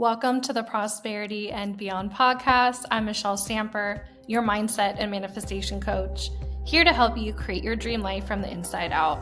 Welcome to the Prosperity and Beyond podcast. I'm Michelle Stamper, your mindset and manifestation coach, here to help you create your dream life from the inside out.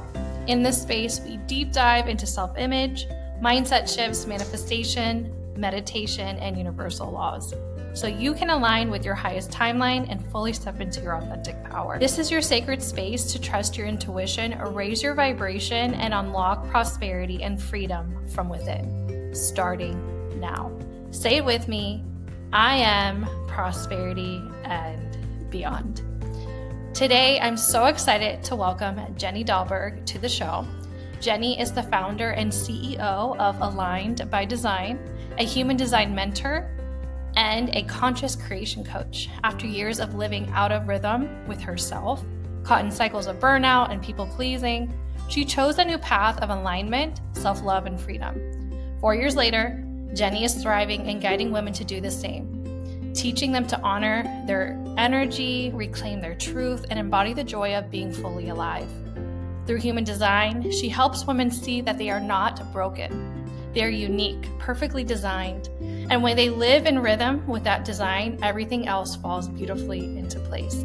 In this space, we deep dive into self-image, mindset shifts, manifestation, meditation, and universal laws, so you can align with your highest timeline and fully step into your authentic power. This is your sacred space to trust your intuition, raise your vibration, and unlock prosperity and freedom from within, starting now. Say it with me. I am prosperity and beyond. Today, I'm so excited to welcome Jenny Dahlberg to the show. Jenny is the founder and CEO of Aligned by Design, a human design mentor, and a conscious creation coach. After years of living out of rhythm with herself, caught in cycles of burnout and people pleasing, she chose a new path of alignment, self-love, and freedom. 4 years later, Jenny is thriving and guiding women to do the same, teaching them to honor their energy, reclaim their truth, and embody the joy of being fully alive. Through human design, she helps women see that they are not broken. They are unique, perfectly designed, and when they live in rhythm with that design, everything else falls beautifully into place.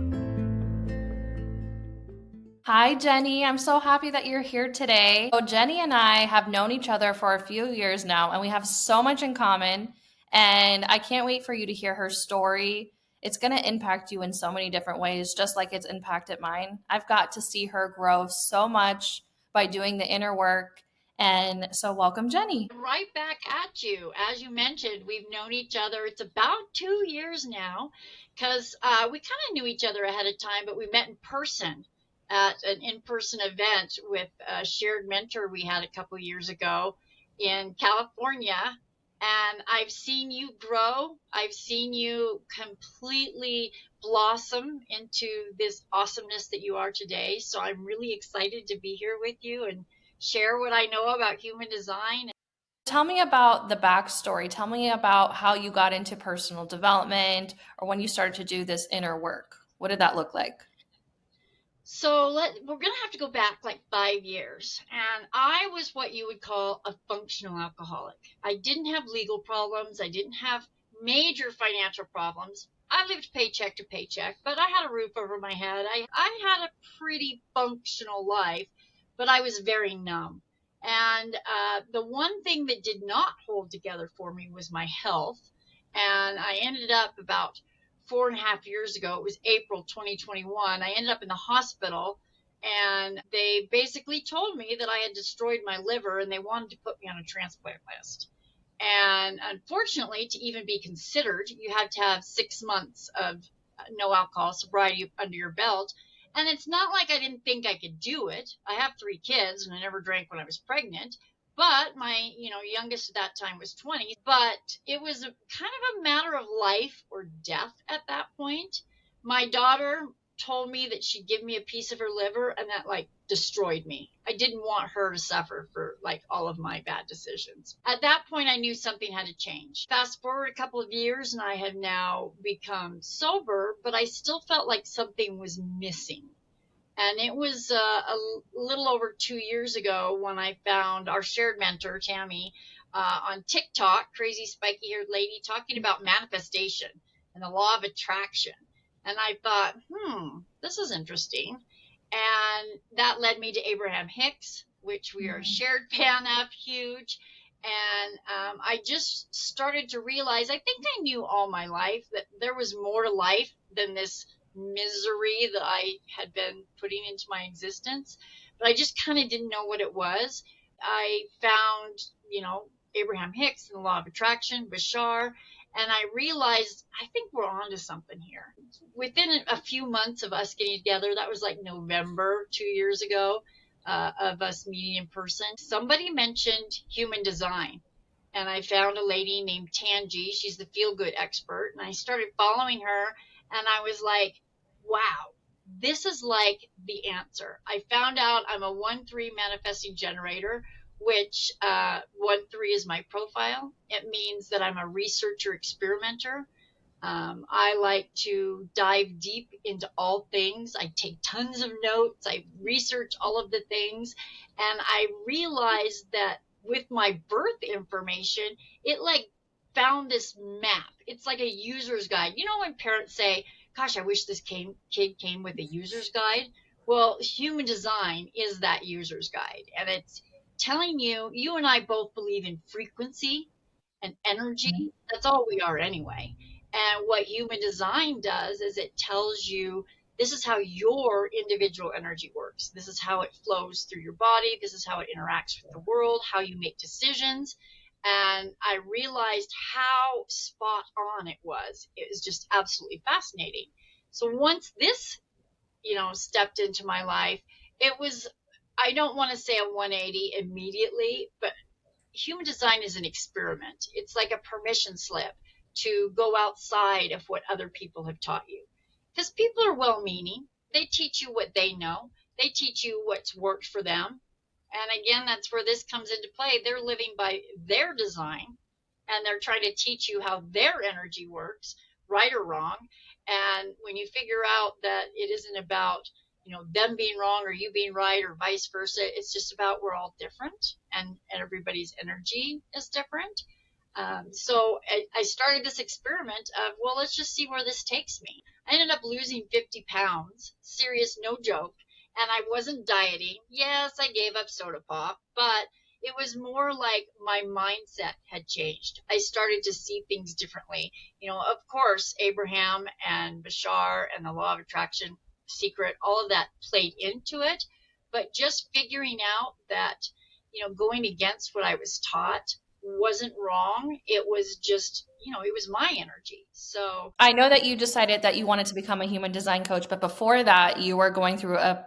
Hi, Jenny. I'm so happy that you're here today. So Jenny and I have known each other for a few years now, and we have so much in common. And I can't wait for you to hear her story. It's going to impact you in so many different ways, just like it's impacted mine. I've got to see her grow so much by doing the inner work. And so welcome, Jenny. Right back at you. As you mentioned, we've known each other. It's about 2 years now because we kind of knew each other ahead of time, but we met in person at an in-person event with a shared mentor we had a couple years ago in California. And I've seen you grow. I've seen you completely blossom into this awesomeness that you are today. So I'm really excited to be here with you and share what I know about human design. Tell me about the backstory. Tell me about how you got into personal development or when you started to do this inner work. What did that look like? So we're going to have to go back like 5 years. And I was what you would call a functional alcoholic. I didn't have legal problems. I didn't have major financial problems. I lived paycheck to paycheck, but I had a roof over my head. I had a pretty functional life, but I was very numb. And the one thing that did not hold together for me was my health. And I ended up about 4.5 years ago, it was April 2021, I ended up in the hospital, and they basically told me that I had destroyed my liver and they wanted to put me on a transplant list. And unfortunately, to even be considered, you had to have 6 months of no alcohol sobriety under your belt. And it's not like I didn't think I could do it. I have 3 kids and I never drank when I was pregnant. But my, youngest at that time was 20. But it was kind of a matter of life or death at that point. My daughter told me that she'd give me a piece of her liver, and that destroyed me. I didn't want her to suffer for all of my bad decisions. At that point, I knew something had to change. Fast forward a couple of years, and I had now become sober, but I still felt like something was missing. And it was a little over 2 years ago when I found our shared mentor, Tammy, on TikTok, crazy spiky haired lady, talking about manifestation and the law of attraction. And I thought, this is interesting. And that led me to Abraham Hicks, which we are a shared fan of, huge. And I just started to realize, I think I knew all my life that there was more to life than this misery that I had been putting into my existence, but I just kind of didn't know what it was. I found, Abraham Hicks and the law of attraction, Bashar, and I realized I think we're onto something here. Within a few months of us getting together, that was like November 2 years ago, of us meeting in person, somebody mentioned human design. And I found a lady named Tanji. She's the feel-good expert. And I started following her. And I was like, wow, this is like the answer. I found out I'm a 1-3 manifesting generator, which 1-3 is my profile. It means that I'm a researcher experimenter. I like to dive deep into all things. I take tons of notes. I research all of the things. And I realized that with my birth information, it found this map. It's like a user's guide. You know when parents say, gosh, I wish this kid came with a user's guide? Well, human design is that user's guide. And it's telling you, you and I both believe in frequency and energy. That's all we are anyway. And what human design does is it tells you this is how your individual energy works. This is how it flows through your body. This is how it interacts with the world, how you make decisions. And I realized how spot on it was. It was just absolutely fascinating. So once this, stepped into my life, it was, I don't want to say a 180 immediately, but human design is an experiment. It's like a permission slip to go outside of what other people have taught you. Because people are well-meaning. They teach you what they know. They teach you what's worked for them. And again, that's where this comes into play. They're living by their design, and they're trying to teach you how their energy works, right or wrong. And when you figure out that it isn't about, them being wrong or you being right or vice versa, it's just about we're all different, and everybody's energy is different. So I started this experiment of, well, let's just see where this takes me. I ended up losing 50 pounds, serious, no joke. And I wasn't dieting. Yes, I gave up soda pop, but it was more like my mindset had changed. I started to see things differently. Of course, Abraham and Bashar and the law of attraction, secret, all of that played into it. But just figuring out that, going against what I was taught wasn't wrong. It was just, it was my energy. So I know that you decided that you wanted to become a human design coach, but before that, you were going through a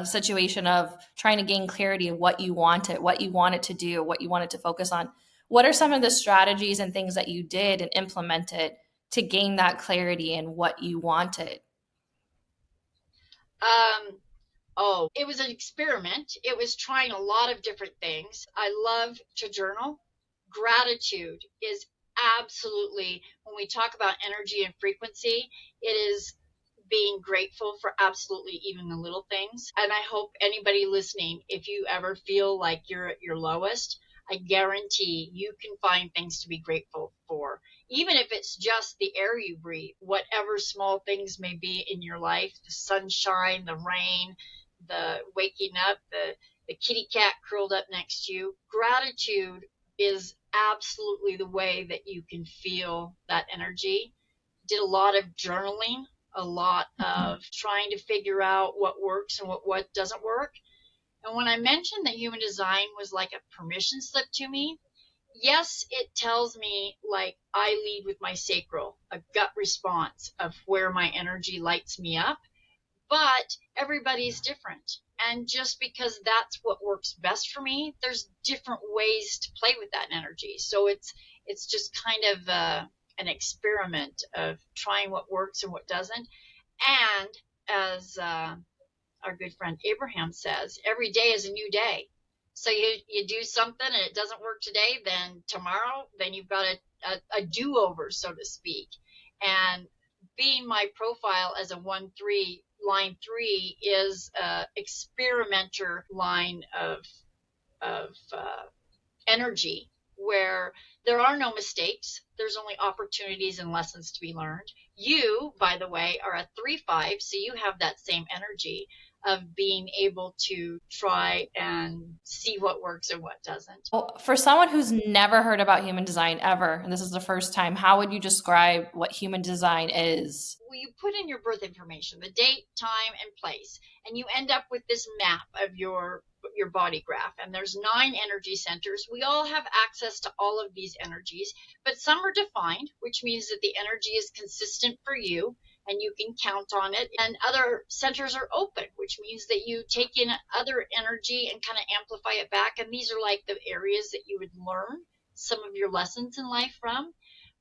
situation of trying to gain clarity of what you wanted to do, what you wanted to focus on. What are some of the strategies and things that you did and implemented to gain that clarity in what you wanted? It was an experiment. It was trying a lot of different things. I love to journal. Gratitude is absolutely, when we talk about energy and frequency, it is being grateful for absolutely even the little things. And I hope anybody listening, if you ever feel like you're at your lowest, I guarantee you can find things to be grateful for. Even if it's just the air you breathe, whatever small things may be in your life, the sunshine, the rain, the waking up, the kitty cat curled up next to you. Gratitude is absolutely the way that you can feel that energy. Did a lot of journaling, a lot of trying to figure out what works and what doesn't work. And when I mentioned that human design was like a permission slip to me, yes, it tells me like I lead with my sacral, a gut response of where my energy lights me up, but everybody's different. And just because that's what works best for me, there's different ways to play with that energy. So it's just kind of an experiment of trying what works and what doesn't. And as our good friend Abraham says, every day is a new day. So you do something and it doesn't work today, then tomorrow, then you've got a do-over, so to speak. And being my profile as a 1-3, line 3 is a experimenter line of energy where there are no mistakes. There's only opportunities and lessons to be learned. You, by the way, are a 3-5, so you have that same energy of being able to try and see what works and what doesn't. Well, for someone who's never heard about human design ever, and this is the first time, how would you describe what human design is? Well, you put in your birth information, the date, time, and place, and you end up with this map of your body graph. And there's 9 energy centers. We all have access to all of these energies, but some are defined, which means that the energy is consistent for you and you can count on it. And other centers are open, which means that you take in other energy and kind of amplify it back. And these are like the areas that you would learn some of your lessons in life from.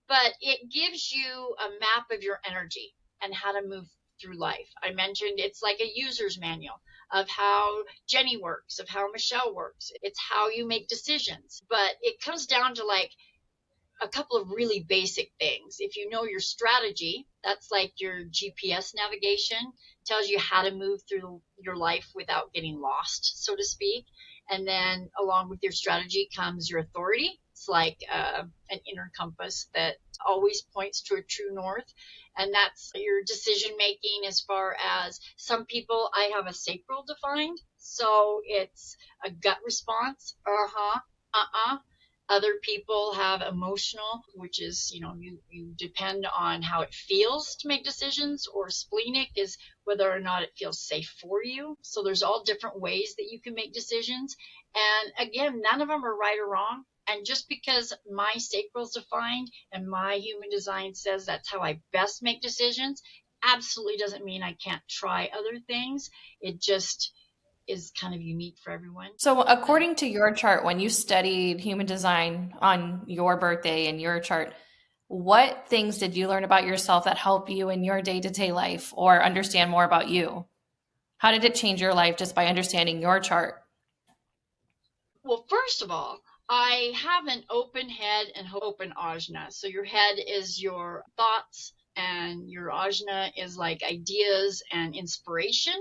But it gives you a map of your energy and how to move through life. I mentioned it's like a user's manual of how Jenny works, of how Michelle works. It's how you make decisions. But it comes down to like a couple of really basic things. If you know your strategy, that's like your GPS navigation, tells you how to move through your life without getting lost, so to speak. And then along with your strategy comes your authority. It's like an inner compass that always points to a true north. And that's your decision making as far as some people, I have a sacral defined. So it's a gut response. Uh-huh. Uh-uh. Other people have emotional, which is, you depend on how it feels to make decisions, or splenic is whether or not it feels safe for you. So there's all different ways that you can make decisions. And again, none of them are right or wrong. And just because my sacral is defined and my human design says that's how I best make decisions, absolutely doesn't mean I can't try other things. It just is kind of unique for everyone. So, according to your chart, when you studied human design on your birthday and your chart, what things did you learn about yourself that help you in your day-to-day life or understand more about you? How did it change your life just by understanding your chart? Well, first of all, I have an open head and open ajna. So your head is your thoughts and your ajna is like ideas and inspiration.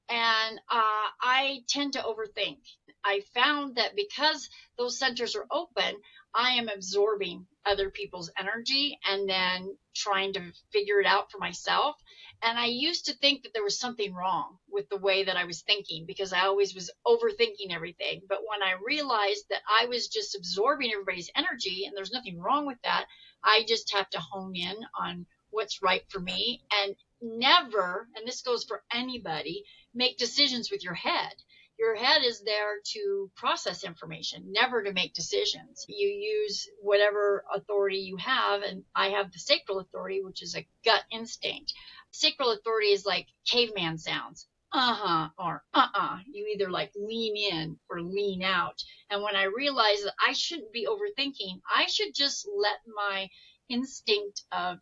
And I tend to overthink. I found that because those centers are open, I am absorbing other people's energy and then trying to figure it out for myself. And I used to think that there was something wrong with the way that I was thinking because I always was overthinking everything. But when I realized that I was just absorbing everybody's energy and there's nothing wrong with that, I just have to hone in on what's right for me and never, and this goes for anybody, make decisions with your head. Your head is there to process information, never to make decisions. You use whatever authority you have, and I have the sacral authority, which is a gut instinct. Sacral authority is like caveman sounds. Uh-huh or uh-uh. You either like lean in or lean out. And when I realized that I shouldn't be overthinking, I should just let my instinct of,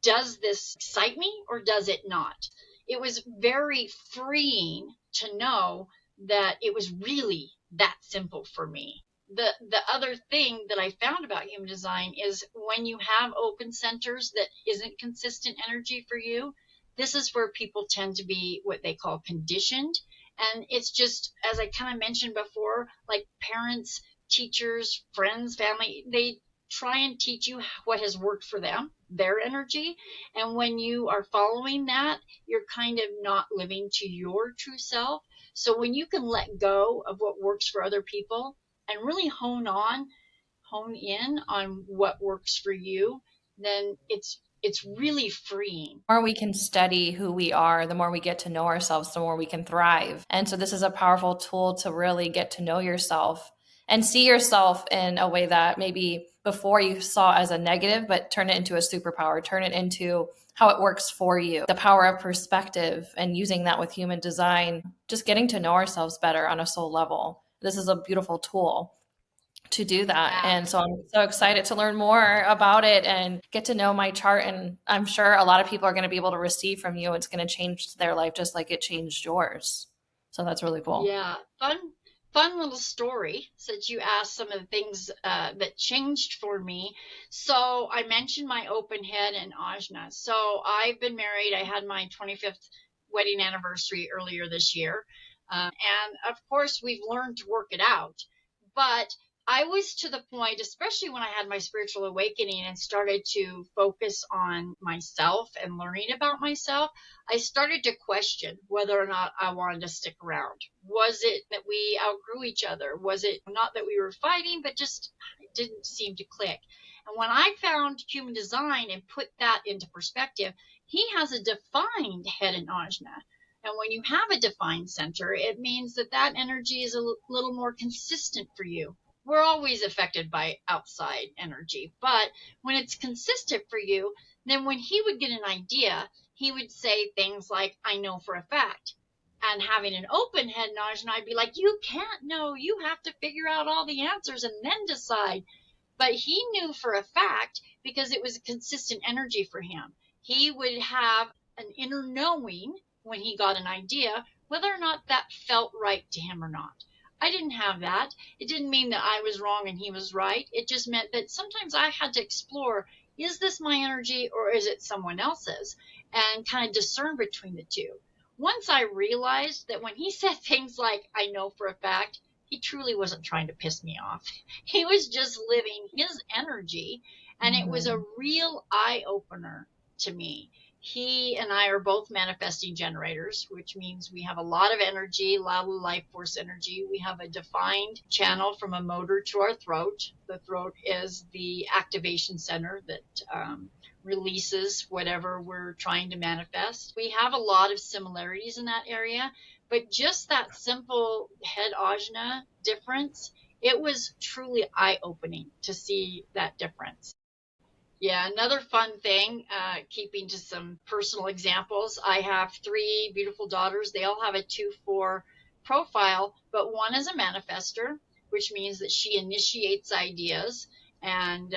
does this excite me or does it not? It was very freeing to know that it was really that simple for me. The other thing that I found about human design is when you have open centers that isn't consistent energy for you, this is where people tend to be what they call conditioned. And it's just, as I kind of mentioned before, like parents, teachers, friends, family, they try and teach you what has worked for them, their energy. And when you are following that, you're kind of not living to your true self. So when you can let go of what works for other people and really hone in on what works for you, then it's really freeing. The more we can study who we are, the more we get to know ourselves, the more we can thrive. And so this is a powerful tool to really get to know yourself and see yourself in a way that maybe before you saw as a negative, but turn it into a superpower, turn it into how it works for you. The power of perspective and using that with human design, just getting to know ourselves better on a soul level. This is a beautiful tool to do that. Yeah. And so I'm so excited to learn more about it and get to know my chart. And I'm sure a lot of people are going to be able to receive from you. It's going to change their life just like it changed yours. So that's really cool. Yeah, fun little story since you asked some of the things that changed for me. So I mentioned my open head and ajna. So I've been married. I had my 25th wedding anniversary earlier this year. And of course, we've learned to work it out. But I was to the point, especially when I had my spiritual awakening and started to focus on myself and learning about myself, I started to question whether or not I wanted to stick around. Was it that we outgrew each other? Was it not that we were fighting, but just it didn't seem to click? And when I found human design and put that into perspective, he has a defined head and ajna. And when you have a defined center, it means that that energy is a little more consistent for you. We're always affected by outside energy, but when it's consistent for you, then when he would get an idea, he would say things like, I know for a fact. And having an open head and I'd be like, you can't know, you have to figure out all the answers and then decide. But he knew for a fact because it was a consistent energy for him. He would have an inner knowing when he got an idea, whether or not that felt right to him or not. I didn't have that. It didn't mean that I was wrong and he was right. It just meant that sometimes I had to explore, is this my energy or is it someone else's? And kind of discern between the two. Once I realized that when he said things like, I know for a fact, he truly wasn't trying to piss me off. He was just living his energy, and it was a real eye-opener to me. He and I are both manifesting generators, which means we have a lot of energy, a lot of life force energy. We have a defined channel from a motor to our throat. The throat is the activation center that releases whatever we're trying to manifest. We have a lot of similarities in that area, but just that simple head ajna difference, it was truly eye-opening to see that difference. Yeah, another fun thing, keeping to some personal examples, I have 3 beautiful daughters. They all have a 2-4 profile, but one is a manifester, which means that she initiates ideas. And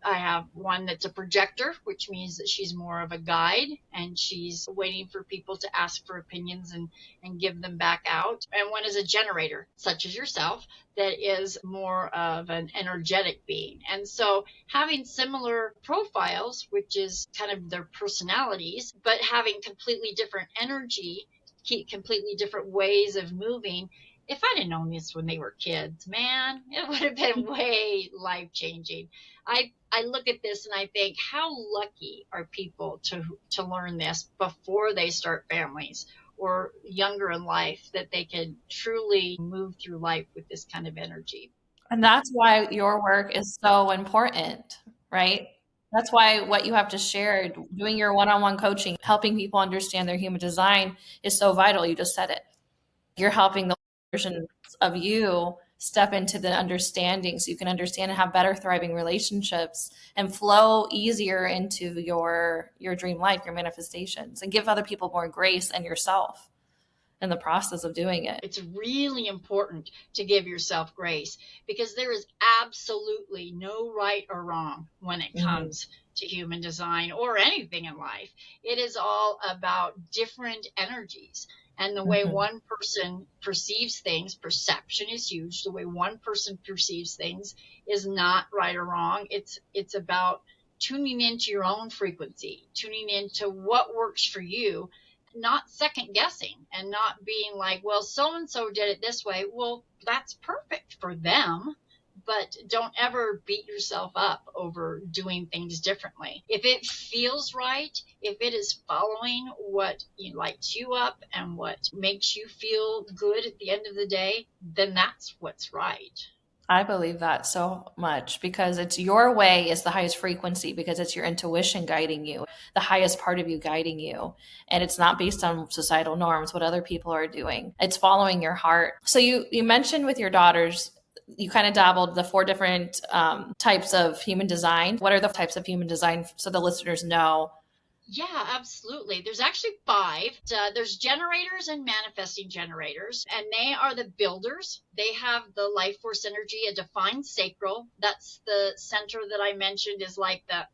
I have one that's a projector, which means that she's more of a guide, and she's waiting for people to ask for opinions and give them back out. And one is a generator, such as yourself, that is more of an energetic being. And so having similar profiles, which is kind of their personalities, but having completely different energy, completely different ways of moving. If I'd have known this when they were kids, man, it would have been way life-changing. I look at this and I think, how lucky are people to learn this before they start families or younger in life, that they can truly move through life with this kind of energy. And that's why your work is so important, right? That's why what you have to share, doing your one-on-one coaching, helping people understand their human design is so vital. You just said it. You're helping the version of you step into the understanding so you can understand and have better thriving relationships and flow easier into your dream life, your manifestations, and give other people more grace and yourself in the process of doing it. It's really important to give yourself grace, because there is absolutely no right or wrong when it comes to human design or anything in life. It is all about different energies. And the way one person perceives things, perception is huge. The way one person perceives things is not right or wrong. It's about tuning into your own frequency, tuning into what works for you, not second guessing and not being like, well, so-and-so did it this way. Well, that's perfect for them, but don't ever beat yourself up over doing things differently. If it feels right, if it is following what lights you up and what makes you feel good at the end of the day, then that's what's right. I believe that so much, because it's your way is the highest frequency, because it's your intuition guiding you, the highest part of you guiding you. And it's not based on societal norms, what other people are doing. It's following your heart. So you mentioned with your daughters, you kind of dabbled the 4 different types of human design. What are the types of human design so the listeners know? Yeah, absolutely. There's actually 5. There's generators and manifesting generators, and they are the builders. They have the life force energy, a defined sacral. That's the center that I mentioned is like the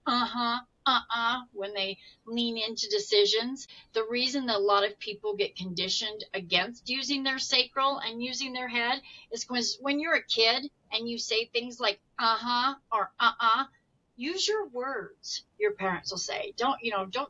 when they lean into decisions. The reason that a lot of people get conditioned against using their sacral and using their head is because when you're a kid and you say things like or use your words, your parents will say. Don't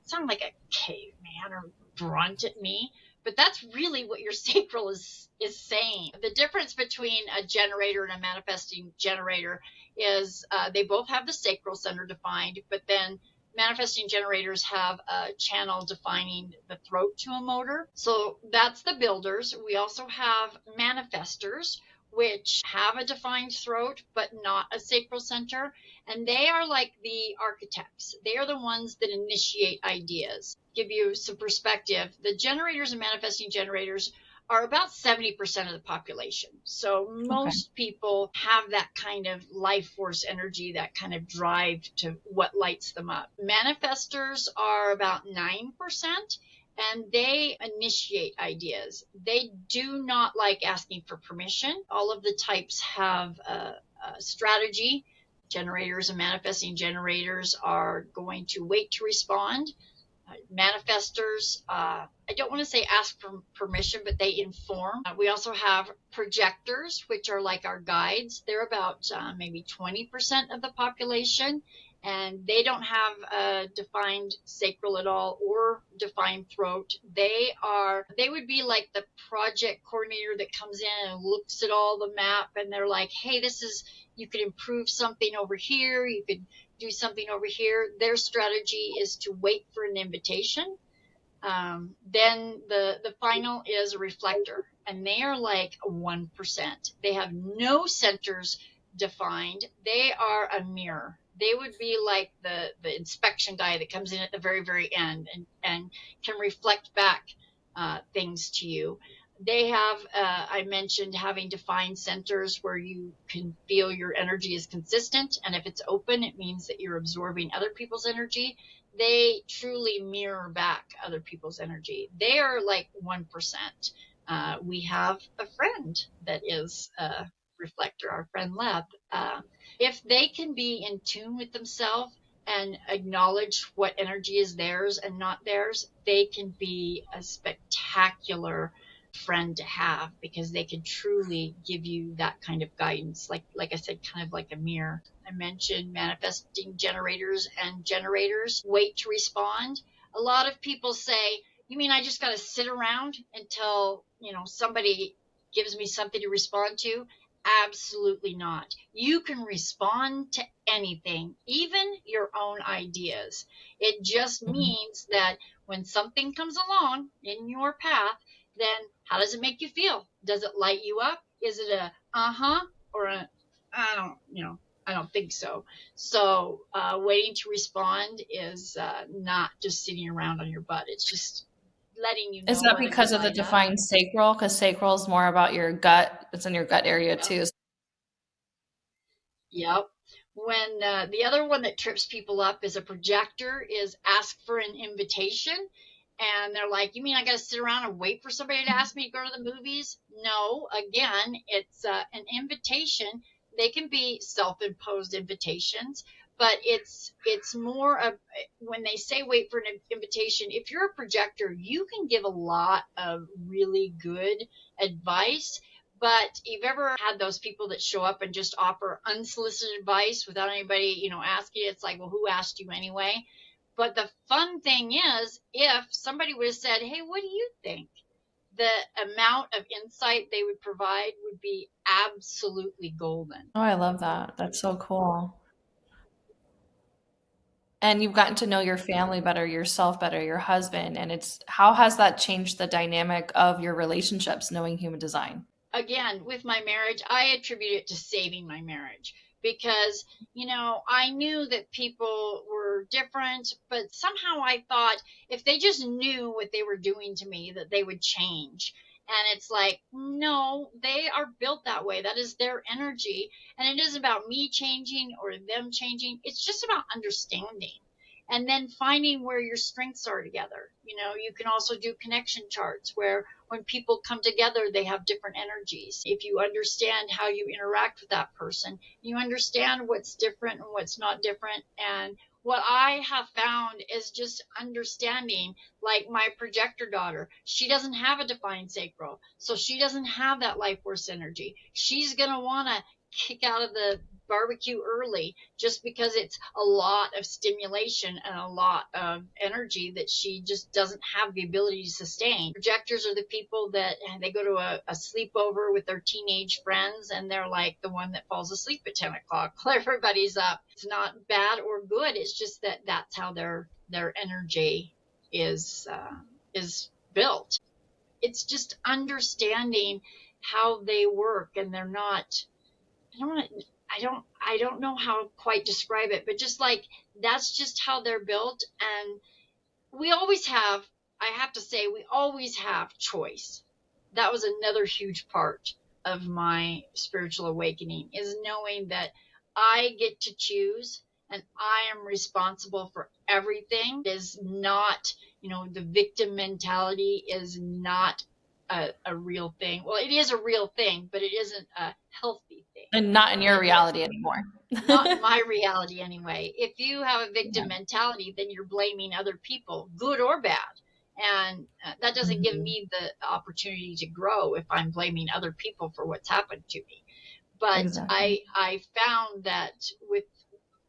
sound like a caveman or grunt at me. But that's really what your sacral is saying. The difference between a generator and a manifesting generator is they both have the sacral center defined, but then manifesting generators have a channel defining the throat to a motor. So that's the builders. We also have manifestors, which have a defined throat, but not a sacral center. And they are like the architects. They are the ones that initiate ideas. Give you some perspective. The generators and manifesting generators are about 70% of the population. So most people have that kind of life force energy, that kind of drive to what lights them up. Manifestors are about 9%. And they initiate ideas. They do not like asking for permission. All of the types have a strategy. Generators and manifesting generators are going to wait to respond. Manifestors, I don't want to say ask for permission, but they inform. We also have projectors, which are like our guides. They're about maybe 20% of the population. and they don't have a defined sacral at all or defined throat. They would be like the project coordinator that comes in and looks at all the map, and they're like, hey, you could improve something over here, you could do something over here. Their strategy is to wait for an invitation. Then the final is a reflector, and they are like 1%. They have no centers defined. They are a mirror. They would be like the inspection guy that comes in at the very, very end and can reflect back things to you. They have, I mentioned, having defined centers where you can feel your energy is consistent. And if it's open, it means that you're absorbing other people's energy. They truly mirror back other people's energy. They are like 1%. We have a friend that is a reflector, our friend Leb. If they can be in tune with themselves and acknowledge what energy is theirs and not theirs, they can be a spectacular friend to have, because they can truly give you that kind of guidance. Like I said, kind of like a mirror. I mentioned manifesting generators and generators wait to respond. A lot of people say, you mean I just got to sit around until, somebody gives me something to respond to? Absolutely not. You can respond to anything, even your own ideas. It just means that when something comes along in your path, then how does it make you feel? Does it light you up? Is it a uh-huh or a I don't think so. So waiting to respond is not just sitting around on your butt. It's just letting you Is know that whether you because of the light up. defined sacral? Because sacral is more about your gut. It's in your gut area Yep. too. Yep. When the other one that trips people up is a projector is ask for an invitation. And they're like, you mean I got to sit around and wait for somebody to ask me to go to the movies? No, again, it's an invitation. They can be self-imposed invitations, but it's more of, when they say wait for an invitation, if you're a projector, you can give a lot of really good advice. But you've ever had those people that show up and just offer unsolicited advice without anybody, asking? It's like, well, who asked you anyway? But the fun thing is, if somebody would have said, hey, what do you think? The amount of insight they would provide would be absolutely golden. Oh, I love that. That's so cool. And you've gotten to know your family better, yourself better, your husband, and how has that changed the dynamic of your relationships, knowing human design? Again, with my marriage, I attribute it to saving my marriage, because, I knew that people were different, but somehow I thought if they just knew what they were doing to me, that they would change. And it's like, no, they are built that way. That is their energy. And it isn't about me changing or them changing. It's just about understanding and then finding where your strengths are together. You can also do connection charts where when people come together, they have different energies. If you understand how you interact with that person, you understand what's different and what's not different. And what I have found is just understanding, like my projector daughter, she doesn't have a defined sacral, so she doesn't have that life force energy. She's going to want to kick out of the barbecue early, just because it's a lot of stimulation and a lot of energy that she just doesn't have the ability to sustain. Projectors are the people that they go to a sleepover with their teenage friends, and they're like the one that falls asleep at 10 o'clock while everybody's up. It's not bad or good. It's just that that's how their energy is built. It's just understanding how they work, and they're not, I don't want to, I don't know how to quite describe it, but just like that's just how they're built. And we always have, I have to say, we always have choice. That was another huge part of my spiritual awakening, is knowing that I get to choose and I am responsible for everything. It is not, the victim mentality is not a real thing. Well, it is a real thing, but it isn't a healthy thing. And not in your reality anymore. Not in my reality anyway. If you have a victim mentality, then you're blaming other people, good or bad. And that doesn't give me the opportunity to grow if I'm blaming other people for what's happened to me. But Exactly. I found that with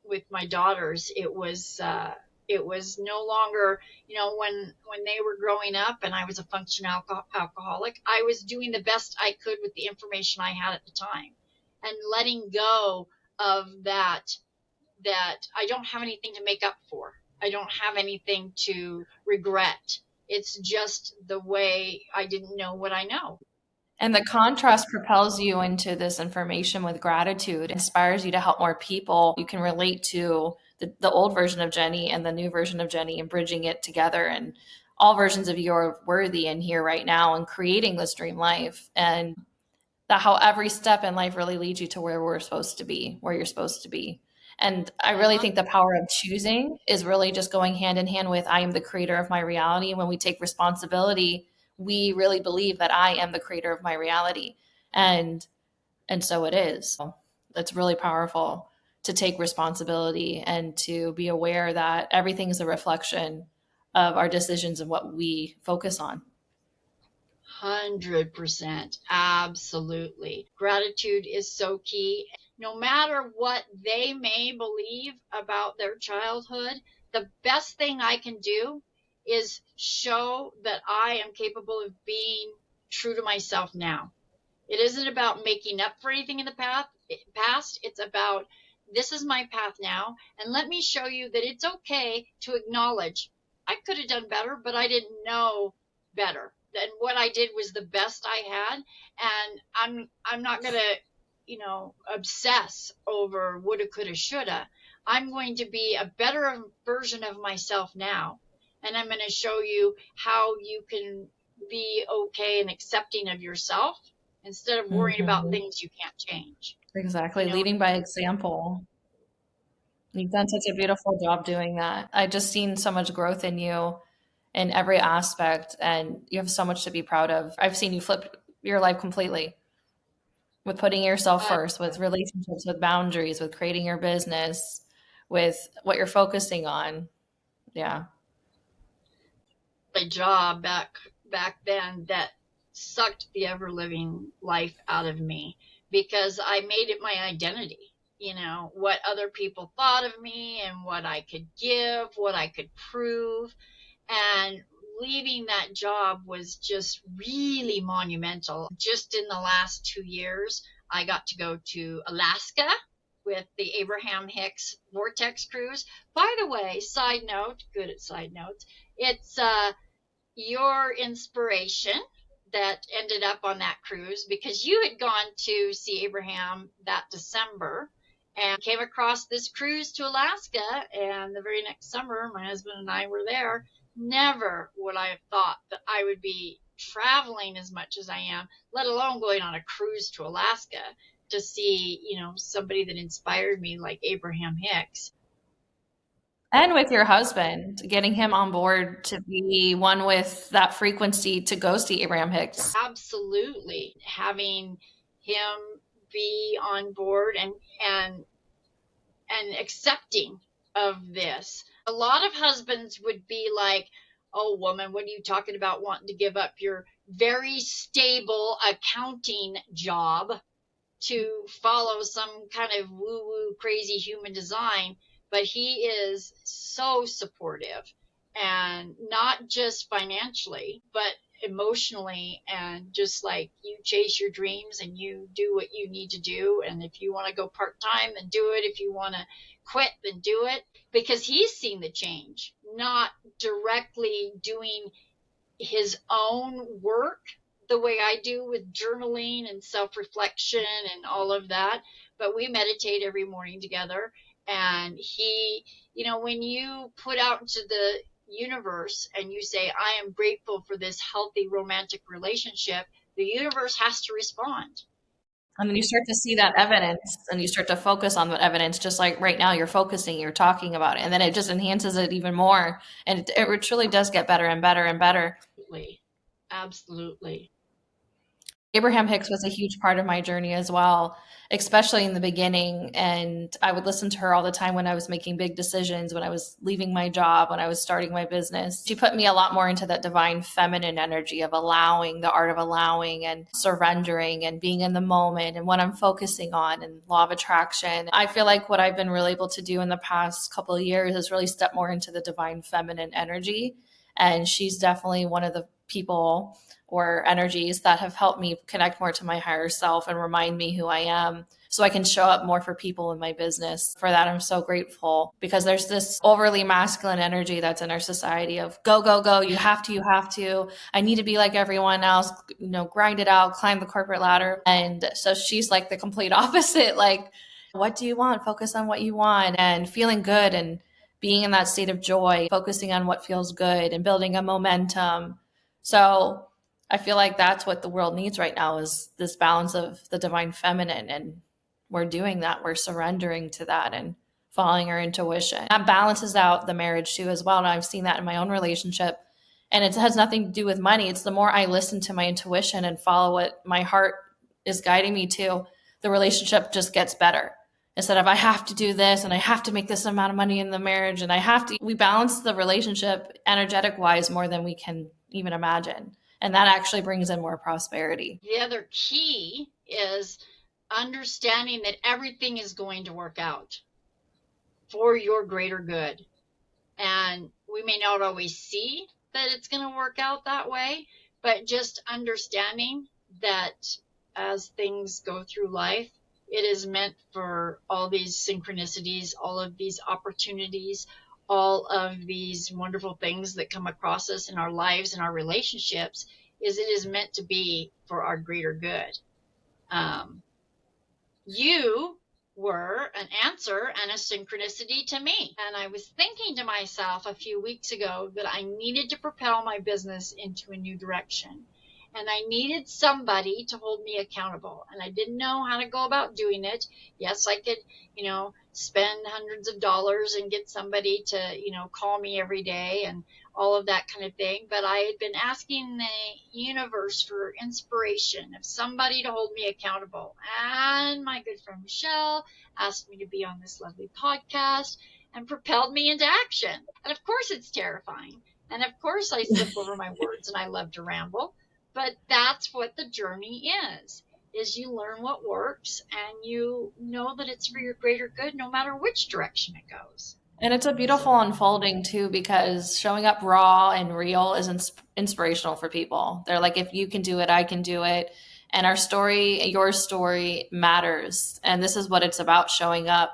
with my daughters, it was no longer, when they were growing up and I was a functional alcoholic, I was doing the best I could with the information I had at the time, and letting go of that I don't have anything to make up for. I don't have anything to regret. It's just the way I didn't know what I know. And the contrast propels you into this information with gratitude, inspires you to help more people. You can relate to the old version of Jenny and the new version of Jenny and bridging it together. And all versions of you are worthy in here right now and creating this dream life. And that how every step in life really leads you to where we're supposed to be, where you're supposed to be. And I really think the power of choosing is really just going hand in hand with I am the creator of my reality. When we take responsibility, we really believe that I am the creator of my reality. And so it is. It's really powerful to take responsibility and to be aware that everything is a reflection of our decisions and what we focus on. 100%. Absolutely. Gratitude is so key. No matter what they may believe about their childhood, the best thing I can do is show that I am capable of being true to myself now. It isn't about making up for anything in the past. It's about, this is my path now, and let me show you that it's okay to acknowledge I could have done better, but I didn't know better. And what I did was the best I had, and I'm not gonna, obsess over woulda, coulda, shoulda. I'm going to be a better version of myself now, and I'm going to show you how you can be okay and accepting of yourself instead of worrying about things you can't change. Exactly. Leading by example. You've done such a beautiful job doing that. I just seen so much growth in you in every aspect, and you have so much to be proud of. I've seen you flip your life completely with putting yourself first, with relationships, with boundaries, with creating your business, with what you're focusing on. Yeah. A job back then that sucked the ever living life out of me because I made it my identity. What other people thought of me and what I could give, what I could prove. And leaving that job was just really monumental. Just in the last 2 years, I got to go to Alaska with the Abraham Hicks Vortex cruise. By the way, side note, good at side notes, it's your inspiration that ended up on that cruise, because you had gone to see Abraham that December and came across this cruise to Alaska. And the very next summer, my husband and I were there. Never would I have thought that I would be traveling as much as I am, let alone going on a cruise to Alaska to see, somebody that inspired me like Abraham Hicks. And with your husband, getting him on board to be one with that frequency to go see Abraham Hicks. Absolutely. Having him be on board and accepting of this. A lot of husbands would be like, "Oh, woman, what are you talking about wanting to give up your very stable accounting job to follow some kind of woo-woo crazy human design?" But he is so supportive, and not just financially, but emotionally, and just like, you chase your dreams and you do what you need to do. And if you want to go part-time, then do it. If you want to quit, then do it, because he's seen the change, not directly doing his own work the way I do with journaling and self-reflection and all of that, but we meditate every morning together. And he, when you put out into the universe and you say, "I am grateful for this healthy romantic relationship," the universe has to respond. And then you start to see that evidence and you start to focus on that evidence, just like right now you're focusing, you're talking about it, and then it just enhances it even more. And it truly does get better and better and better. Absolutely. Absolutely. Abraham Hicks was a huge part of my journey as well, especially in the beginning. And I would listen to her all the time when I was making big decisions, when I was leaving my job, when I was starting my business. She put me a lot more into that divine feminine energy of allowing, the art of allowing and surrendering and being in the moment and what I'm focusing on and law of attraction. I feel like what I've been really able to do in the past couple of years is really step more into the divine feminine energy. And she's definitely one of the people or energies that have helped me connect more to my higher self and remind me who I am so I can show up more for people in my business. For that, I'm so grateful because there's this overly masculine energy that's in our society of go, go, go. You have to, you have to. I need to be like everyone else, grind it out, climb the corporate ladder. And so she's like the complete opposite. Like, what do you want? Focus on what you want and feeling good and being in that state of joy, focusing on what feels good and building a momentum. So I feel like that's what the world needs right now is this balance of the divine feminine. And we're doing that. We're surrendering to that and following our intuition. That balances out the marriage too as well. And I've seen that in my own relationship. And it has nothing to do with money. It's the more I listen to my intuition and follow what my heart is guiding me to, the relationship just gets better. Instead of I have to do this and I have to make this amount of money in the marriage and we balance the relationship energetic wise more than we can even imagine. And that actually brings in more prosperity. The other key is understanding that everything is going to work out for your greater good. And we may not always see that it's going to work out that way, but just understanding that as things go through life, it is meant for all these synchronicities, all of these opportunities, all of these wonderful things that come across us in our lives and our relationships, it is meant to be for our greater good. You were an answer and a synchronicity to me. And I was thinking to myself a few weeks ago that I needed to propel my business into a new direction. And I needed somebody to hold me accountable. And I didn't know how to go about doing it. Yes, I could, spend hundreds of dollars and get somebody to, call me every day and all of that kind of thing. But I had been asking the universe for inspiration of somebody to hold me accountable. And my good friend Michelle asked me to be on this lovely podcast and propelled me into action. And of course it's terrifying. And of course I slip over my words and I love to ramble. But that's what the journey is you learn what works and you know that it's for your greater good no matter which direction it goes. And it's a beautiful unfolding too, because showing up raw and real is inspirational for people. They're like, if you can do it, I can do it. And our story, your story matters. And this is what it's about, showing up.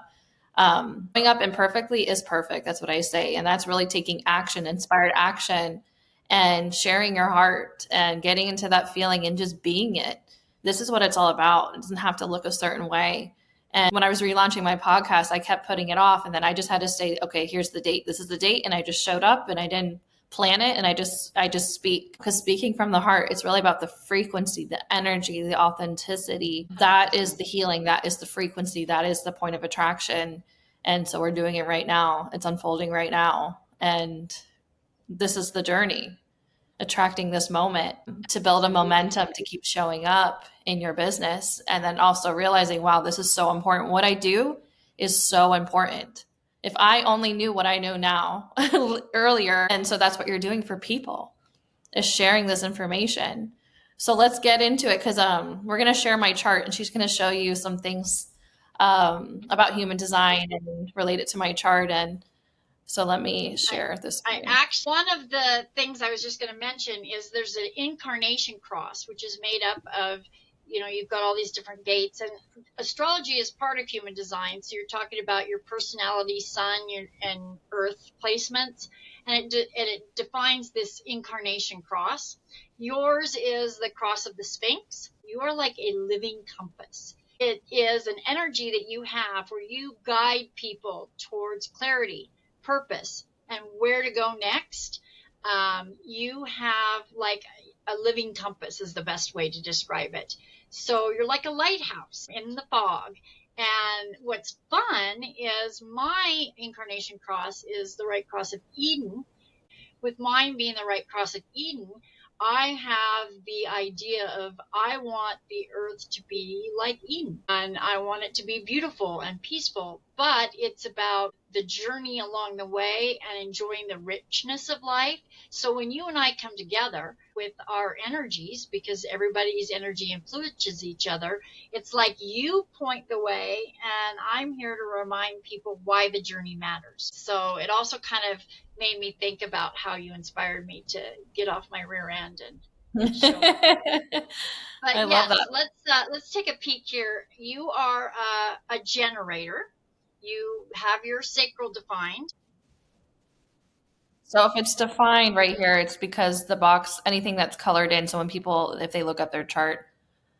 Showing up imperfectly is perfect. That's what I say. And that's really taking action, inspired action, and sharing your heart and getting into that feeling and just being it. This is what it's all about. It doesn't have to look a certain way. And when I was relaunching my podcast, I kept putting it off. And then I just had to say, okay, here's the date. This is the date. And I just showed up and I didn't plan it. And I just speak, because speaking from the heart, it's really about the frequency, the energy, the authenticity. That is the healing. That is the frequency. That is the point of attraction. And so we're doing it right now. It's unfolding right now. And this is the journey, attracting this moment to build a momentum to keep showing up in your business. And then also realizing, wow, this is so important. What I do is so important. If I only knew what I know now earlier. And so that's what you're doing for people, is sharing this information. So let's get into it, because we're going to share my chart and she's going to show you some things about human design and relate it to my chart. And so let me share this. One of the things I was just going to mention is there's an incarnation cross, which is made up of, you've got all these different gates, and astrology is part of human design. So you're talking about your personality, sun, and earth placements, and it defines this incarnation cross. Yours is the cross of the Sphinx. You are like a living compass. It is an energy that you have where you guide people towards clarity, purpose, and where to go next. You have like a living compass is the best way to describe it. So you're like a lighthouse in the fog. And what's fun is my incarnation cross is the right cross of Eden. With mine being the right cross of Eden, I have the idea of I want the earth to be like Eden, and I want it to be beautiful and peaceful, but it's about the journey along the way and enjoying the richness of life. So when you and I come together with our energies, because everybody's energy influences each other, it's like you point the way and I'm here to remind people why the journey matters. So it also kind of made me think about how you inspired me to get off my rear end and show up. I But love yes, that. let's take a peek here. You are a generator. You have your sacral defined. So if it's defined right here, it's because the box, anything that's colored in. So when people, if they look up their chart,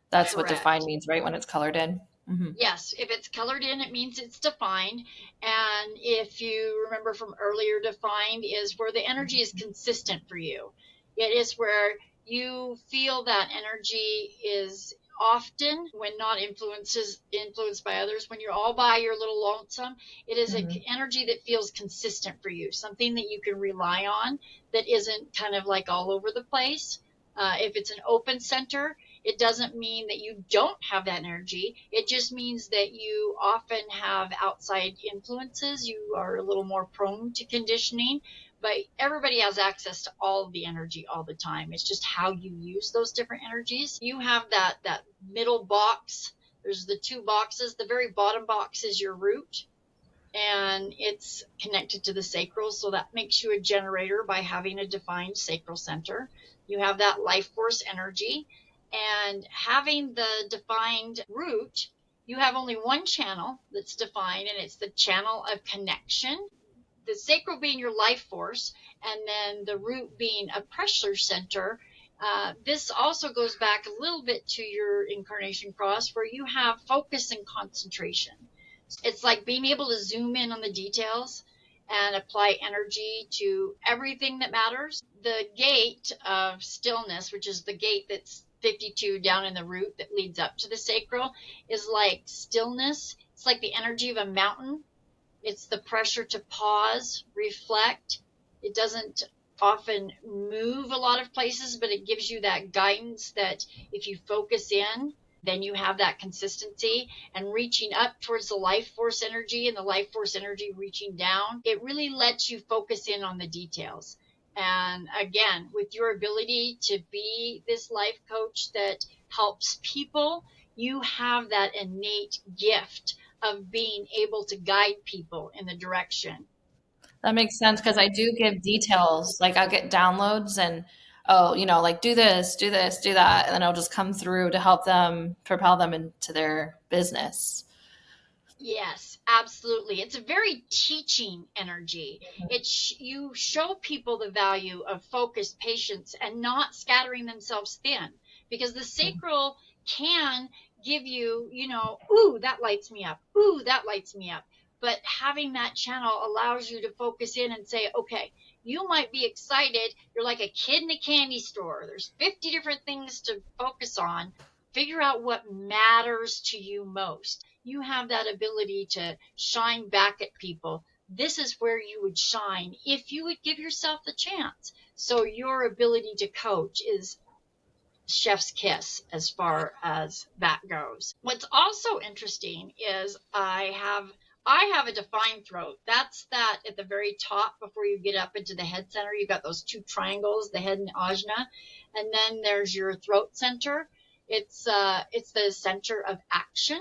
that's what defined Correct. means, right? When it's colored in. Hmm. Yes, if it's colored in, it means it's defined. And if you remember from earlier, defined is where the energy is consistent for you. It is where you feel that energy is often, when not influenced by others, when you're all by your little lonesome, it is an Hmm. energy that feels consistent for you, something that you can rely on, that isn't kind of like all over the place. If it's an open center, it doesn't mean that you don't have that energy. It just means that you often have outside influences. You are a little more prone to conditioning, but everybody has access to all of the energy all the time. It's just how you use those different energies. You have that middle box. There's the two boxes. The very bottom box is your root, and it's connected to the sacral. So that makes you a generator by having a defined sacral center. You have that life force energy, and having the defined root, you have only one channel that's defined, and it's the channel of connection. The sacral being your life force, and then the root being a pressure center. This also goes back a little bit to your incarnation cross, where you have focus and concentration. It's like being able to zoom in on the details and apply energy to everything that matters. The gate of stillness, which is the gate that's 52 down in the root that leads up to the sacral, is like stillness. It's like the energy of a mountain. It's the pressure to pause, reflect. It doesn't often move a lot of places, but it gives you that guidance that if you focus in, then you have that consistency, and reaching up towards the life force energy and the life force energy reaching down. It really lets you focus in on the details. And again, with your ability to be this life coach that helps people, you have that innate gift of being able to guide people in the direction. That makes sense because I do give details. Like I'll get downloads and, oh, like do this, do this, do that. And then I'll just come through to help them propel them into their business. Yes, absolutely. It's a very teaching energy. You show people the value of focus, patience, and not scattering themselves thin, because the sacral can give you, ooh, that lights me up. Ooh, that lights me up. But having that channel allows you to focus in and say, okay, you might be excited. You're like a kid in a candy store. There's 50 different things to focus on. Figure out what matters to you most. You have that ability to shine back at people. This is where you would shine if you would give yourself the chance. So your ability to coach is chef's kiss as far as that goes. What's also interesting is I have a defined throat. That's that at the very top before you get up into the head center. You've got those two triangles, the head and ajna, and then there's your throat center. It's the center of action.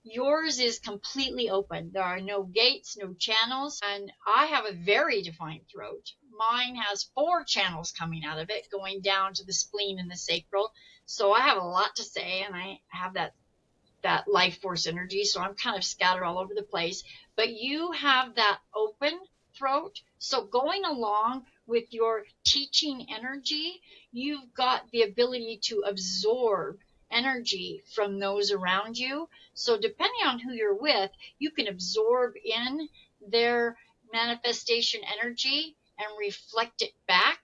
Yours is completely open. There are no gates, no channels, and I have a very defined throat. Mine has 4 channels coming out of it, going down to the spleen and the sacral. So I have a lot to say, and I have that life force energy. So I'm kind of scattered all over the place. But you have that open throat. So going along with your teaching energy, you've got the ability to absorb energy from those around you. So depending on who you're with, you can absorb in their manifestation energy and reflect it back.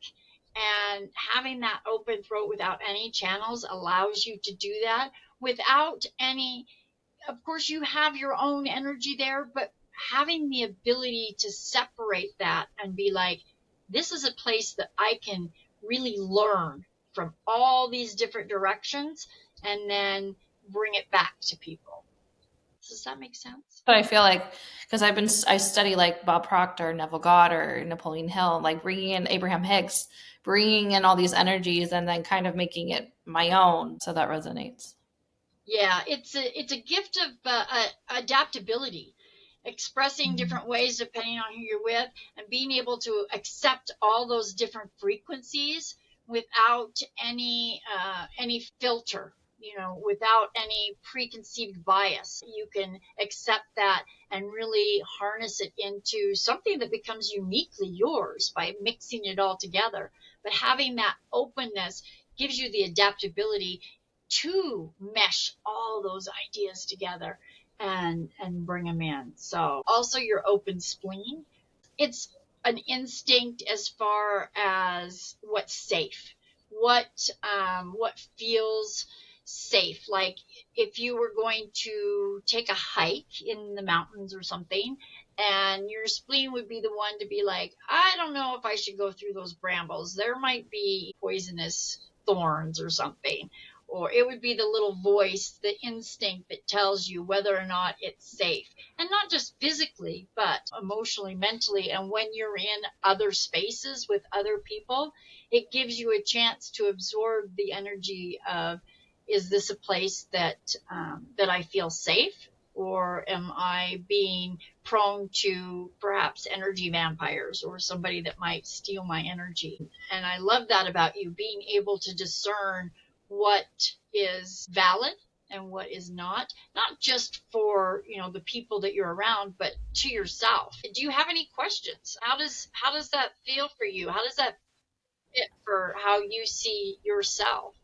And having that open throat without any channels allows you to do that without any. Of course, you have your own energy there, but having the ability to separate that and be like, this is a place that I can really learn from all these different directions and then bring it back to people. Does that make sense? But I feel like, because I study like Bob Proctor, Neville Goddard, Napoleon Hill, like bringing in Abraham Hicks, bringing in all these energies and then kind of making it my own. So that resonates. Yeah, it's a gift of adaptability, expressing different ways depending on who you're with, and being able to accept all those different frequencies without any filter, without any preconceived bias. You can accept that and really harness it into something that becomes uniquely yours by mixing it all together. But having that openness gives you the adaptability to mesh all those ideas together and bring them in. So also your open spleen, it's an instinct as far as what's safe, what feels safe. Like if you were going to take a hike in the mountains or something, and your spleen would be the one to be like, I don't know if I should go through those brambles. There might be poisonous thorns or something. Or it would be the little voice, the instinct that tells you whether or not it's safe. And not just physically, but emotionally, mentally. And when you're in other spaces with other people, it gives you a chance to absorb the energy of, is this a place that I feel safe? Or am I being prone to perhaps energy vampires or somebody that might steal my energy? And I love that about you, being able to discern what is valid and what is not just for the people that you're around, but to yourself. Do you have any questions? How does that feel for you? How does that fit for how you see yourself?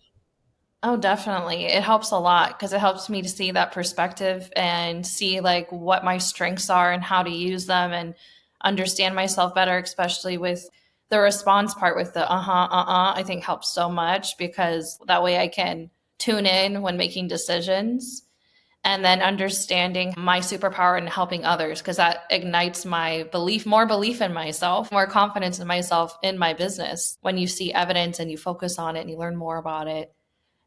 Oh, definitely. It helps a lot because it helps me to see that perspective and see like what my strengths are and how to use them and understand myself better, especially with the response part with the I think helps so much because that way I can tune in when making decisions and then understanding my superpower and helping others because that ignites my more belief in myself, more confidence in myself in my business when you see evidence and you focus on it and you learn more about it.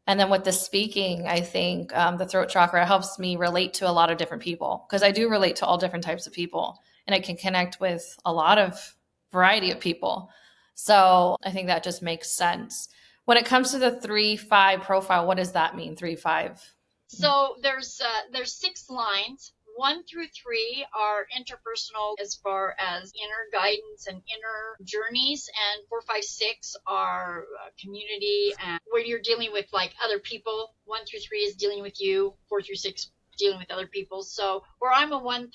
And then with the speaking, I think the throat chakra helps me relate to a lot of different people because I do relate to all different types of people and I can connect with a lot of variety of people. So I think that just makes sense. When it comes to the 3-5 profile, what does that mean, 3-5? So there's 6 lines. 1 through 3 are interpersonal as far as inner guidance and inner journeys, and 4, 5, 6 are community and where you're dealing with like other people. 1 through 3 is dealing with you. 4 through 6 dealing with other people. So where I'm a 1-3,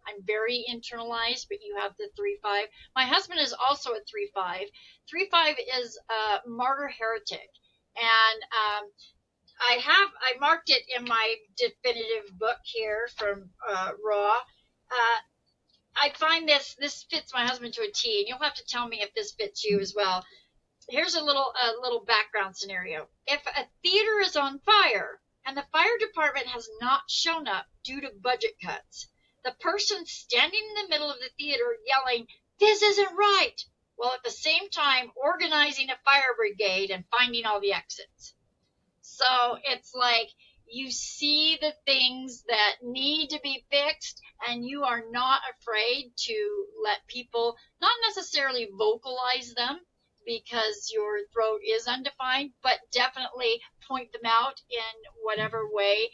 I'm very internalized, but you have the 3-5. My husband is also a 3-5. 3-5 is a martyr heretic, and I marked it in my definitive book here from Raw. I find this fits my husband to a T, and you'll have to tell me if this fits you as well. Here's a little background scenario. If a theater is on fire and the fire department has not shown up due to budget cuts, the person standing in the middle of the theater yelling, "This isn't right," while at the same time organizing a fire brigade and finding all the exits. So it's like you see the things that need to be fixed, and you are not afraid to let people not necessarily vocalize them because your throat is undefined, but definitely point them out in whatever way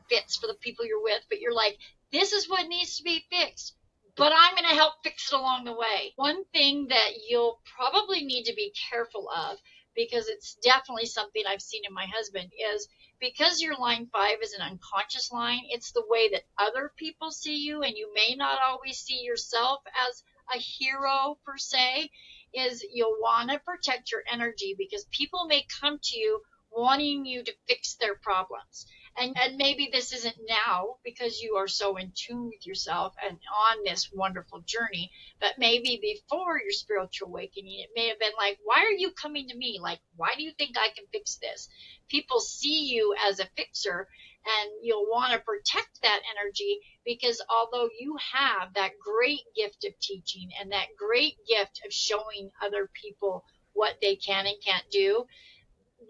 fits for the people you're with. But you're like, this is what needs to be fixed, but I'm going to help fix it along the way. One thing that you'll probably need to be careful of, because it's definitely something I've seen in my husband, is because your line 5 is an unconscious line, it's the way that other people see you, and you may not always see yourself as a hero per se, is you'll want to protect your energy because people may come to you wanting you to fix their problems. And maybe this isn't now because you are so in tune with yourself and on this wonderful journey, but maybe before your spiritual awakening, it may have been like, why are you coming to me? Like, why do you think I can fix this? People see you as a fixer, and you'll want to protect that energy because although you have that great gift of teaching and that great gift of showing other people what they can and can't do,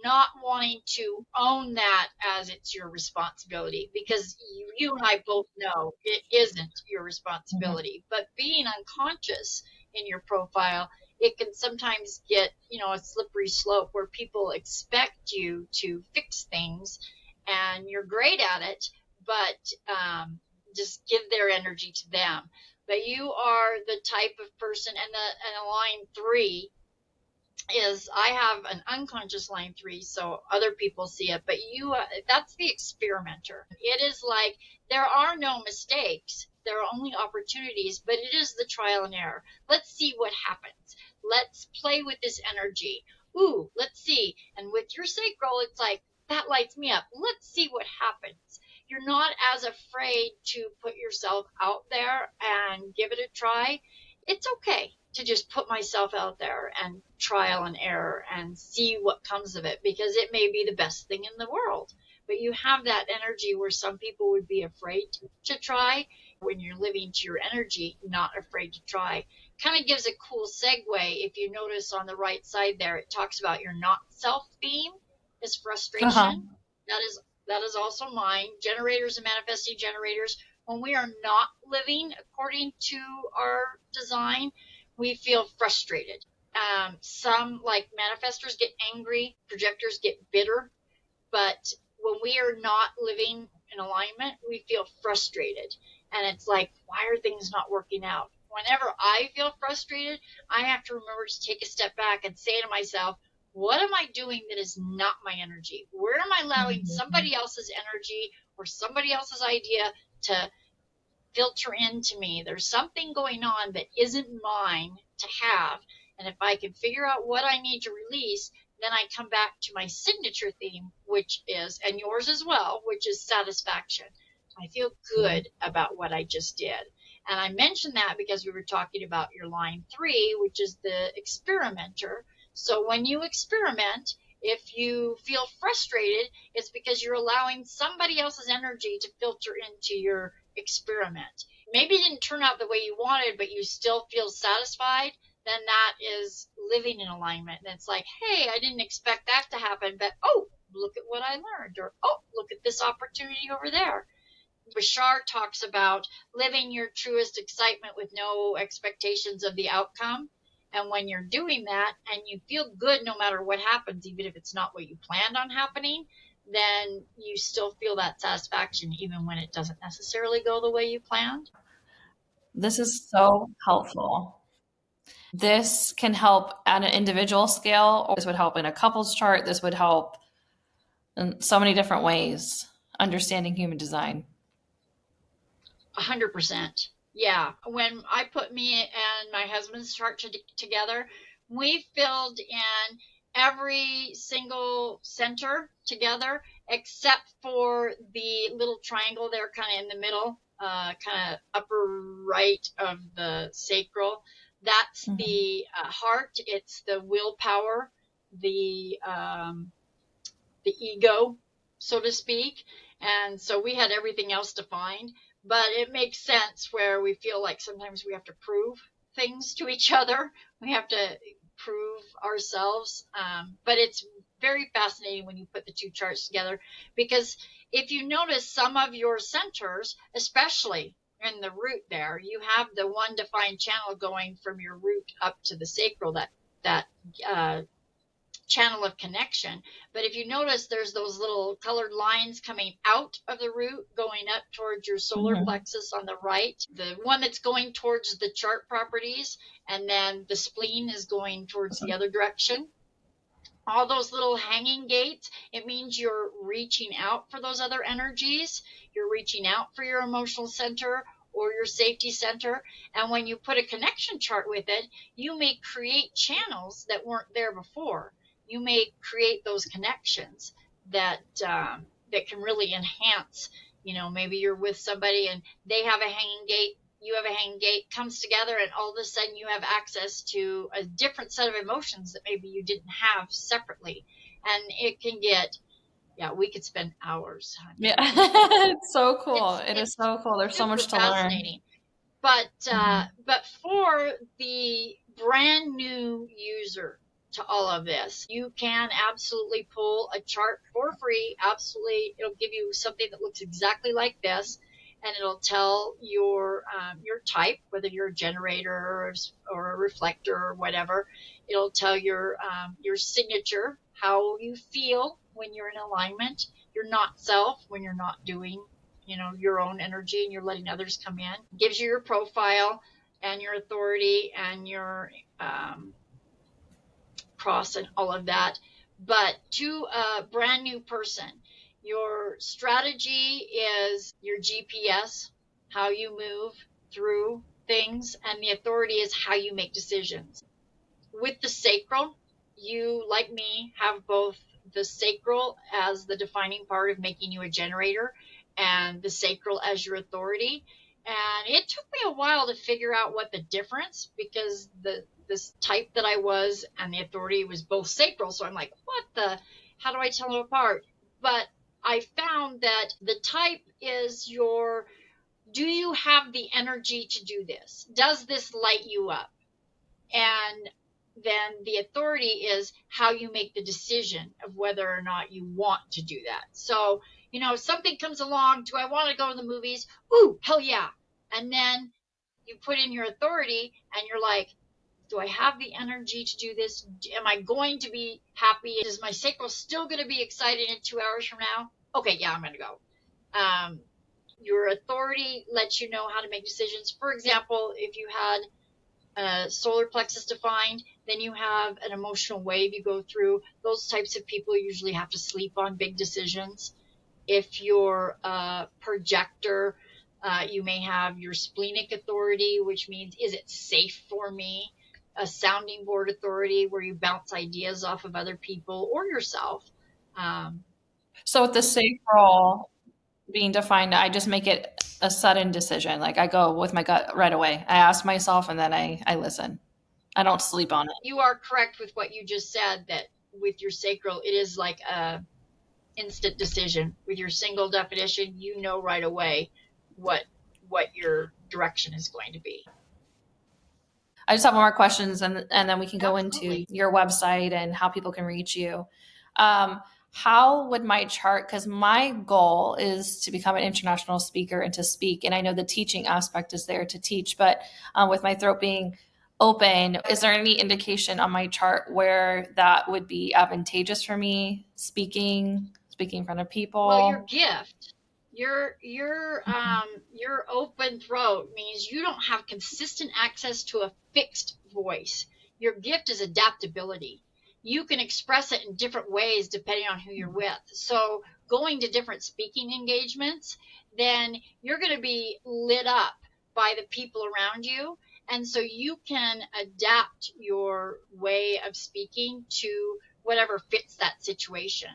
not wanting to own that as it's your responsibility, because you and I both know it isn't your responsibility. But being unconscious in your profile, it can sometimes get, a slippery slope where people expect you to fix things and you're great at it, but just give their energy to them. But you are the type of person, and a line 3 is, I have an unconscious line 3, so other people see it, but that's the experimenter. It is like, there are no mistakes, there are only opportunities, but it is the trial and error. Let's see what happens. Let's play with this energy. Ooh, let's see. And with your sacral, it's like, that lights me up. Let's see what happens. You're not as afraid to put yourself out there and give it a try. It's okay to just put myself out there and trial and error and see what comes of it, because it may be the best thing in the world. But you have that energy where some people would be afraid to try. When you're living to your energy, not afraid to try. Kind of gives a cool segue. If you notice on the right side there, it talks about your not self theme is frustration. That is also mine. Generators and manifesting generators, when we are not living according to our design, we feel frustrated. Some, like manifestors, get angry, projectors get bitter, but when we are not living in alignment, we feel frustrated. And it's like, why are things not working out? Whenever I feel frustrated, I have to remember to take a step back and say to myself, what am I doing that is not my energy? Where am I allowing somebody else's energy or somebody else's idea to filter into me? There's something going on that isn't mine to have. And if I can figure out what I need to release, then I come back to my signature theme, which is, and yours as well, which is satisfaction. I feel good about what I just did. And I mentioned that because we were talking about your line 3, which is the experimenter. So when you experiment, if you feel frustrated, it's because you're allowing somebody else's energy to filter into your experiment. Maybe it didn't turn out the way you wanted, but you still feel satisfied. Then that is living in alignment. And it's like, hey, I didn't expect that to happen, but oh, look at what I learned, or oh, look at this opportunity over there. Bashar talks about living your truest excitement with no expectations of the outcome. And when you're doing that and you feel good no matter what happens, even if it's not what you planned on happening, then you still feel that satisfaction even when it doesn't necessarily go the way you planned. This is so helpful. This can help at an individual scale, or this would help in a couples chart. This would help in so many different ways, understanding human design. 100%. Yeah. When I put me and my husband's chart together, we filled in every single center together except for the little triangle there kind of in the middle, kind of upper right of the sacral. That's the heart. It's the willpower, the ego, so to speak. And so we had everything else defined. But it makes sense where we feel like sometimes we have to prove things to each other. We have to prove ourselves. But it's very fascinating when you put the two charts together, because if you notice some of your centers, especially in the root there, you have the one defined channel going from your root up to the sacral, that channel of connection. But if you notice, there's those little colored lines coming out of the root going up towards your solar plexus on the right, the one that's going towards the chart properties, and then the spleen is going towards the other direction. All those little hanging gates, it means you're reaching out for those other energies. You're reaching out for your emotional center or your safety center. And when you put a connection chart with it, you may create channels that weren't there before. You may create those connections that can really enhance. Maybe you're with somebody and they have a hanging gate, you have a hanging gate, comes together, and all of a sudden you have access to a different set of emotions that maybe you didn't have separately. And it can get, we could spend hours. Yeah, it's so cool. It is so cool. There's so much to learn. But for the brand new user, to all of this. You can absolutely pull a chart for free. Absolutely, it'll give you something that looks exactly like this, and it'll tell your type, whether you're a generator or a reflector or whatever. It'll tell your signature, how you feel when you're in alignment, your not self when you're not doing, your own energy and you're letting others come in. It gives you your profile and your authority and your cross and all of that. But to a brand new person, your strategy is your GPS, how you move through things, and the authority is how you make decisions. With the sacral, you, like me, have both the sacral as the defining part of making you a generator and the sacral as your authority. And it took me a while to figure out what the difference, because this type that I was and the authority was both sacral. So I'm like, how do I tell them apart? But I found that the type is do you have the energy to do this? Does this light you up? And then the authority is how you make the decision of whether or not you want to do that. So, if something comes along, do I want to go to the movies? Ooh, hell yeah. And then you put in your authority and you're like, do I have the energy to do this? Am I going to be happy? Is my sacral still going to be excited in 2 hours from now? Okay, yeah, I'm going to go. Your authority lets you know how to make decisions. For example, if you had solar plexus defined, then you have an emotional wave you go through. Those types of people usually have to sleep on big decisions. If you're a projector, you may have your splenic authority, which means, is it safe for me? A sounding board authority, where you bounce ideas off of other people or yourself. So with the sacral being defined, I just make it a sudden decision. Like I go with my gut right away. I ask myself and then I listen. I don't sleep on it. You are correct with what you just said, that with your sacral, it is like a instant decision. With your single definition, you know right away what your direction is going to be. I just have more questions and then we can go Absolutely. into your website and how people can reach you. How would my chart, because my goal is to become an international speaker and to speak, and I know the teaching aspect is there to teach, but with my throat being open, is there any indication on my chart where that would be advantageous for me, speaking in front of people? Well, your gift, your open throat means you don't have consistent access to a fixed voice. Your gift is adaptability. You can express it in different ways depending on who you're with. So going to different speaking engagements, then you're going to be lit up by the people around you. And so you can adapt your way of speaking to whatever fits that situation.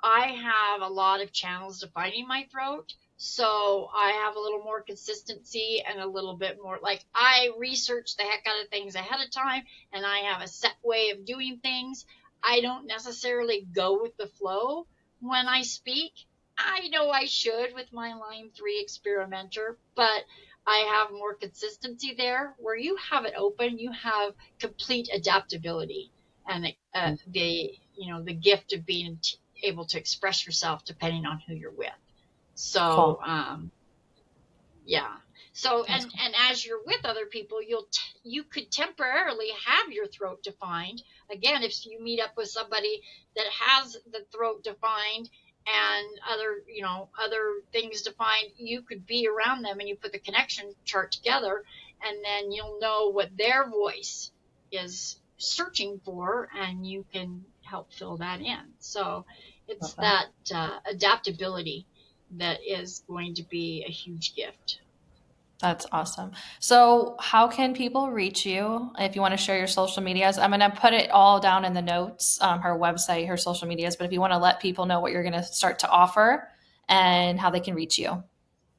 I have a lot of channels defining my throat, so I have a little more consistency and a little bit more, like, I research the heck out of things ahead of time, and I have a set way of doing things. I don't necessarily go with the flow when I speak. I know I should with my line 3 experimenter, but I have more consistency there. Where you have it open, you have complete adaptability and the gift of being able to express yourself depending on who you're with. So, cool. Yeah. So, and as you're with other people, you could temporarily have your throat defined. Again, if you meet up with somebody that has the throat defined and other things defined, you could be around them and you put the connection chart together, and then you'll know what their voice is searching for, and you can help fill that in. So it's that adaptability that is going to be a huge gift. That's awesome. So how can people reach you if you want to share your social medias? I'm going to put it all down in the notes, her website, her social medias, but if you want to let people know what you're going to start to offer and how they can reach you.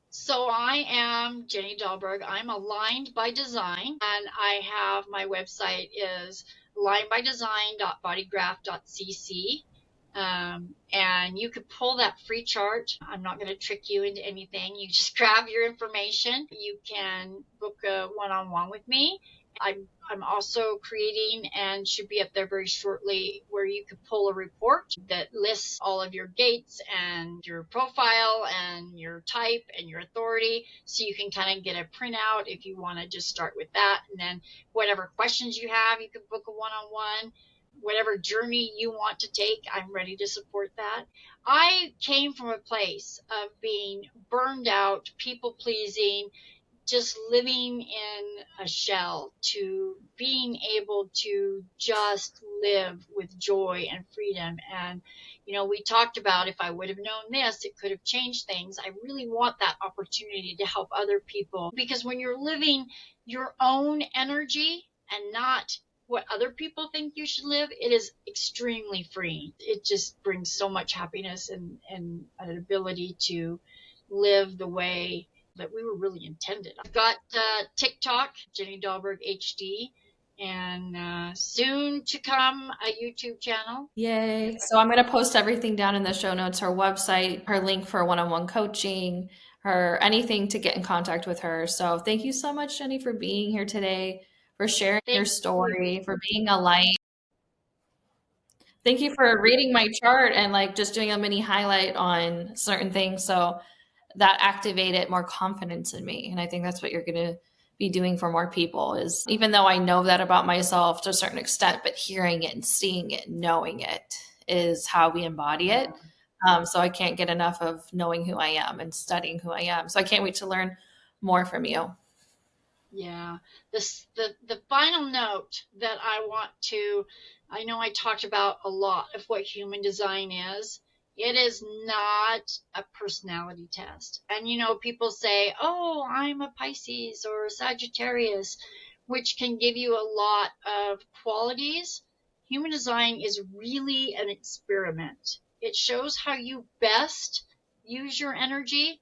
So I am Jenny Dahlberg. I'm Aligned by Design, and I have my website is alignedbydesign.bodygraph.cc. And you could pull that free chart. I'm not going to trick you into anything. You just grab your information. You can book a one-on-one with me, I'm also creating, and should be up there very shortly, where you could pull a report that lists all of your gates and your profile and your type and your authority, so you can kind of get a printout if you want to just start with that. And then whatever questions you have, you can book a one-on-one. Whatever journey you want to take, I'm ready to support that. I came from a place of being burned out, people pleasing, just living in a shell, to being able to just live with joy and freedom. And, we talked about, if I would have known this, it could have changed things. I really want that opportunity to help other people, because when you're living your own energy and not what other people think you should live, it is extremely freeing. It just brings so much happiness and an ability to live the way that we were really intended. I've got TikTok, Jenny Dahlberg HD, and soon to come a YouTube channel. Yay. So I'm going to post everything down in the show notes, her website, her link for one-on-one coaching, her anything to get in contact with her. So thank you so much, Jenny, for being here today, for sharing your Thank story, you. for being a light. Thank you for reading my chart and like just doing a mini highlight on certain things. So that activated more confidence in me. And I think that's what you're going to be doing for more people, is even though I know that about myself to a certain extent, but hearing it and seeing it, knowing it is how we embody it. So I can't get enough of knowing who I am and studying who I am. So I can't wait to learn more from you. Yeah. The final note that I know I talked about a lot of what human design is. It is not a personality test. And people say, "Oh, I'm a Pisces or a Sagittarius," which can give you a lot of qualities. Human design is really an experiment. It shows how you best use your energy,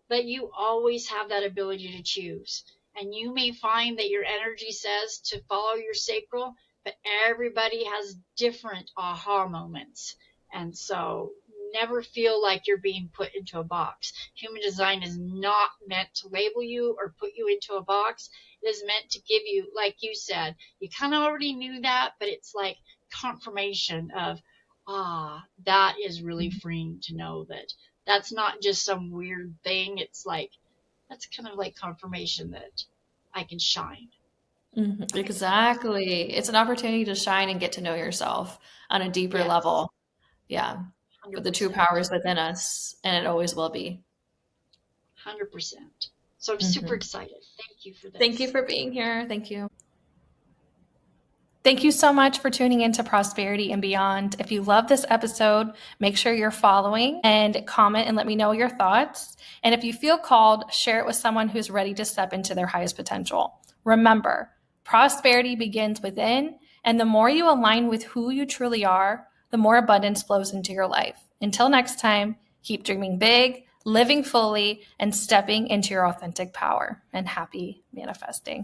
but you always have that ability to choose. And you may find that your energy says to follow your sacral, but everybody has different aha moments. And so never feel like you're being put into a box. Human design is not meant to label you or put you into a box. It is meant to give you, like you said, you kind of already knew that, but it's like confirmation of, that is really freeing to know that that's not just some weird thing. It's like, that's kind of like confirmation that I can shine. Exactly. It's an opportunity to shine and get to know yourself on a deeper Yes, level. Yeah. For the true 100%. power is within us, and it always will be. 100%. So I'm super Mhm. excited. Thank you for Thank you this. for being here. Thank you. Thank you so much for tuning into Prosperity and Beyond. If you love this episode, make sure you're following and comment and let me know your thoughts. And if you feel called, share it with someone who's ready to step into their highest potential. Remember, prosperity begins within, and the more you align with who you truly are, the more abundance flows into your life. Until next time, keep dreaming big, living fully, and stepping into your authentic power. And happy manifesting.